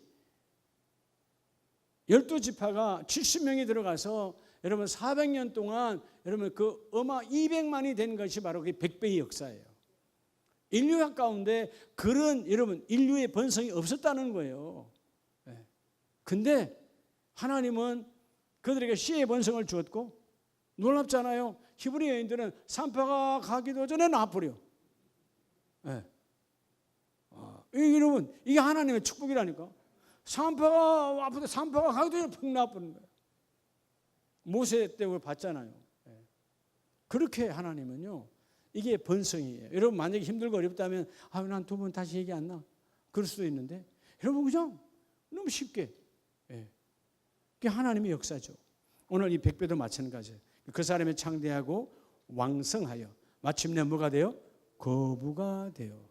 12지파가 70명이 들어가서 여러분 400년 동안 여러분 그 200만이 된 것이 바로 그 100배의 역사예요. 인류학 가운데 그런 여러분 인류의 번성이 없었다는 거예요. 근데 하나님은 그들에게 씨의 번성을 주었고 놀랍잖아요. 히브리 여인들은 산파가 가기도 전에 나버려. 여러분 이게 하나님의 축복이라니까. 산파가 아프다. 산파가 가기도 전에 푹 나버리는 거예요. 모세 때 우리 봤잖아요. 그렇게 하나님은요 이게 번성이에요. 여러분 만약에 힘들고 어렵다면 난 두 번 다시 얘기 안 나. 그럴 수도 있는데 여러분 그냥 너무 쉽게 그게 하나님의 역사죠. 오늘 이 백배도 마찬가지예요. 그 사람이 창대하고 왕성하여 마침내 뭐가 돼요? 거부가 돼요.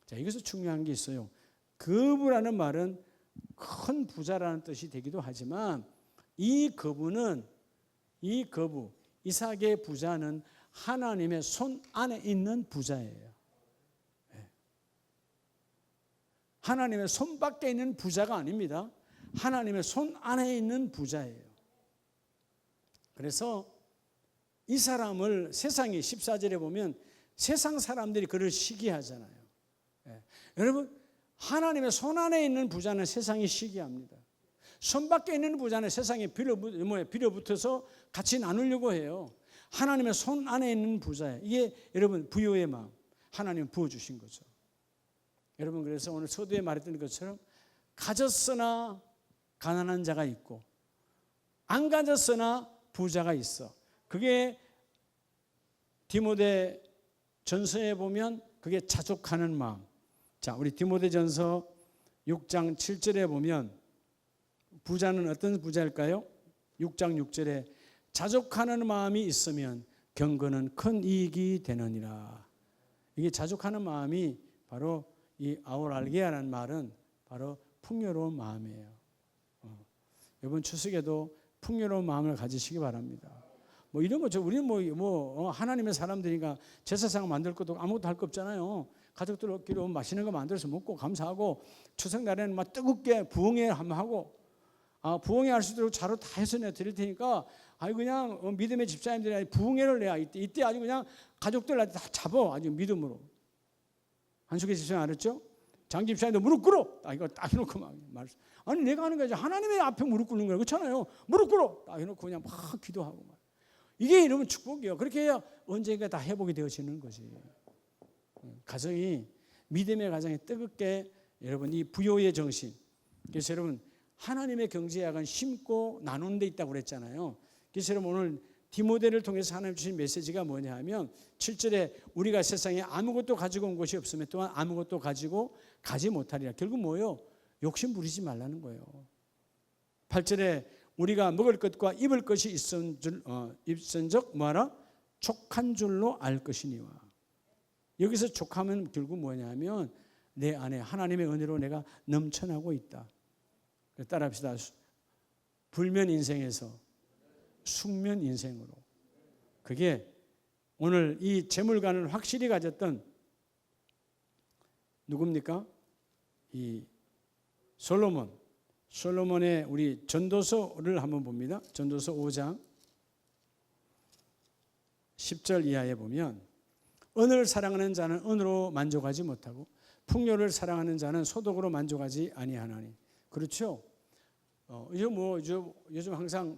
자, 여기서 중요한 게 있어요. 거부라는 말은 큰 부자라는 뜻이 되기도 하지만 이 거부, 이삭의 부자는 하나님의 손 안에 있는 부자예요. 하나님의 손 밖에 있는 부자가 아닙니다. 하나님의 손 안에 있는 부자예요. 그래서 이 사람을 세상이 14절에 보면 세상 사람들이 그를 시기하잖아요. 여러분 하나님의 손 안에 있는 부자는 세상이 시기합니다. 손 밖에 있는 부자는 세상에 빌어붙어서 같이 나누려고 해요. 하나님의 손 안에 있는 부자예요. 이게 여러분 부요의 마음, 하나님 부어주신 거죠. 여러분 그래서 오늘 서두에 말했던 것처럼 가졌으나 가난한 자가 있고 안 가졌으나 부자가 있어. 그게 디모데 전서에 보면 그게 자족하는 마음. 자, 우리 디모데 전서 6장 7절에 보면 부자는 어떤 부자일까요? 6장 6절에 자족하는 마음이 있으면 경건은 큰 이익이 되느니라. 이게 자족하는 마음이 바로 이 아울알게아라는 말은 바로 풍요로운 마음이에요. 이번 추석에도 풍요로운 마음을 가지시기 바랍니다. 뭐 이런 거죠. 우리는 하나님의 사람들이니까 제사상 만들 것도 아무것도 할 거 없잖아요. 가족들끼리 맛있는 거 만들어서 먹고 감사하고 추석 날에는 막 뜨겁게 부흥회 한번 하고 부흥회 할 수 있도록 자료 다 해서 내가 드릴 테니까 그냥 믿음의 집사님들이 부흥회를 내야 이때 아주 그냥 가족들 다 잡아 아주 믿음으로. 한숙의 집사님 알았죠? 장 집사님도 무릎 꿇어. 이거 딱 해놓고 막 말씀. 아니 내가 하는 거지 하나님의 앞에 무릎 꿇는 거예요. 그렇잖아요. 무릎 꿇어. 딱 해놓고 그냥 막 기도하고 막. 이게 여러분 축복이에요. 그렇게 해야 언젠가 다 회복이 되어지는 거지. 가정이 믿음의 가정이 뜨겁게 여러분 이 부요의 정신. 그래서 여러분 하나님의 경제약은 심고 나누는 데 있다고 그랬잖아요. 그래서 여러분 오늘 디모데를 통해서 하나님 주신 메시지가 뭐냐 하면 7절에 우리가 세상에 아무것도 가지고 온 것이 없으면 또한 아무것도 가지고 가지 못하리라. 결국 뭐예요? 욕심 부리지 말라는 거예요. 8절에 우리가 먹을 것과 입을 것이 있은적 뭐하라? 족한 줄로 알 것이니와. 여기서 족하면 결국 뭐냐면 내 안에 하나님의 은혜로 내가 넘쳐나고 있다. 따라합시다. 불면 인생에서 숙면 인생으로. 그게 오늘 이 재물관을 확실히 가졌던 누굽니까? 이 솔로몬의 우리 전도서를 한번 봅니다. 전도서 5장 10절 이하에 보면 은을 사랑하는 자는 은으로 만족하지 못하고 풍요를 사랑하는 자는 소득으로 만족하지 아니하나니. 그렇죠? 요즘 항상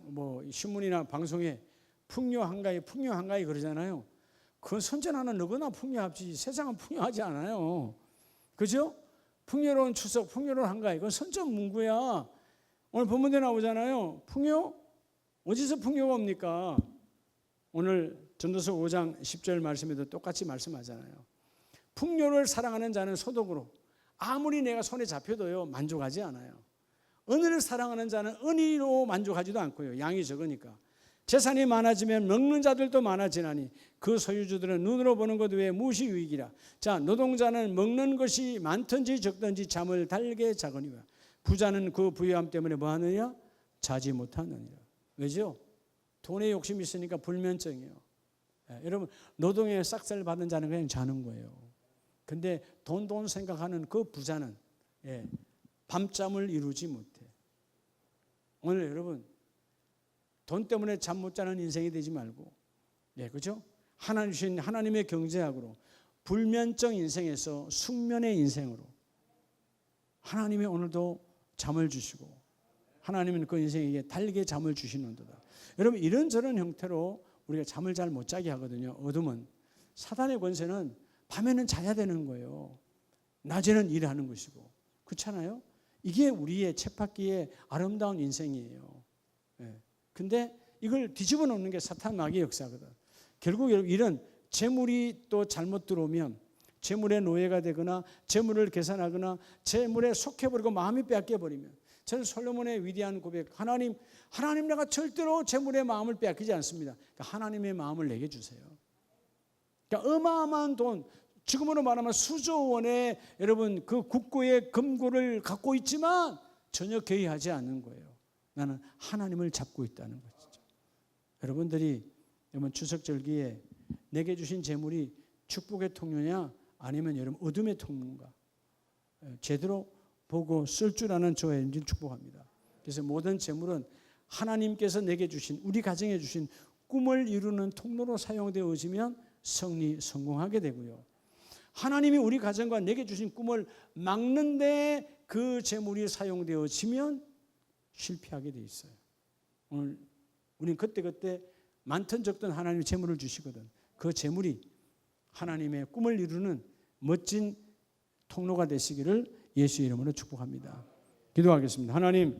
신문이나 방송에 풍요 한가위 그러잖아요. 그건 선전하는 너거나 풍요하지 세상은 풍요하지 않아요. 그죠? 풍요로운 추석, 풍요로운 한가위 그건 선전 문구야. 오늘 본문에 나오잖아요. 풍요? 어디서 풍요가 옵니까? 오늘 전도서 5장 10절 말씀에도 똑같이 말씀하잖아요. 풍요를 사랑하는 자는 소득으로 아무리 내가 손에 잡혀도요 만족하지 않아요. 은을 사랑하는 자는 은의로 만족하지도 않고요. 양이 적으니까. 재산이 많아지면 먹는 자들도 많아지나니 그 소유주들은 눈으로 보는 것 외에 무엇이 유익이라. 자, 노동자는 먹는 것이 많든지 적든지 잠을 달게 자거니와 부자는 그 부유함 때문에 뭐하느냐? 자지 못하느니라. 왜죠? 돈에 욕심이 있으니까 불면증이에요. 여러분 노동에 싹살 받은 자는 그냥 자는 거예요. 근데 돈 생각하는 그 부자는 밤잠을 이루지 못해. 오늘 여러분 돈 때문에 잠 못 자는 인생이 되지 말고 그죠? 하나님 주신 하나님의 경제학으로 불면증 인생에서 숙면의 인생으로 하나님이 오늘도 잠을 주시고 하나님은 그 인생에게 달게 잠을 주시는도다. 여러분 이런저런 형태로 우리가 잠을 잘 못 자게 하거든요. 어둠은 사단의 권세는 밤에는 자야 되는 거예요. 낮에는 일하는 것이고 그렇잖아요. 이게 우리의 쳇바퀴의 아름다운 인생이에요. 근데 이걸 뒤집어 놓는 게 사탄 마귀의 역사거든. 결국 이런 재물이 또 잘못 들어오면 재물의 노예가 되거나 재물을 계산하거나 재물에 속해버리고 마음이 빼앗겨버리면, 저는 솔로몬의 위대한 고백, 하나님 내가 절대로 재물의 마음을 빼앗기지 않습니다. 그러니까 하나님의 마음을 내게 주세요. 그러니까 어마어마한 돈, 지금으로 말하면 수조 원의 여러분 그 국고의 금고를 갖고 있지만 전혀 개의하지 않는 거예요. 나는 하나님을 잡고 있다는 거죠. 여러분들이 여러분 추석절기에 내게 주신 재물이 축복의 통로냐 아니면 여러분 어둠의 통로인가, 제대로 보고 쓸 줄 아는 저의 인질 축복합니다. 그래서 모든 재물은 하나님께서 내게 주신, 우리 가정에 주신 꿈을 이루는 통로로 사용되어지면 성공하게 되고요. 하나님이 우리 가정과 내게 주신 꿈을 막는데 그 재물이 사용되어지면 실패하게 돼 있어요. 오늘 우리는 그때그때 많든 적든 하나님이 재물을 주시거든. 그 재물이 하나님의 꿈을 이루는 멋진 통로가 되시기를 예수 이름으로 축복합니다. 기도하겠습니다. 하나님,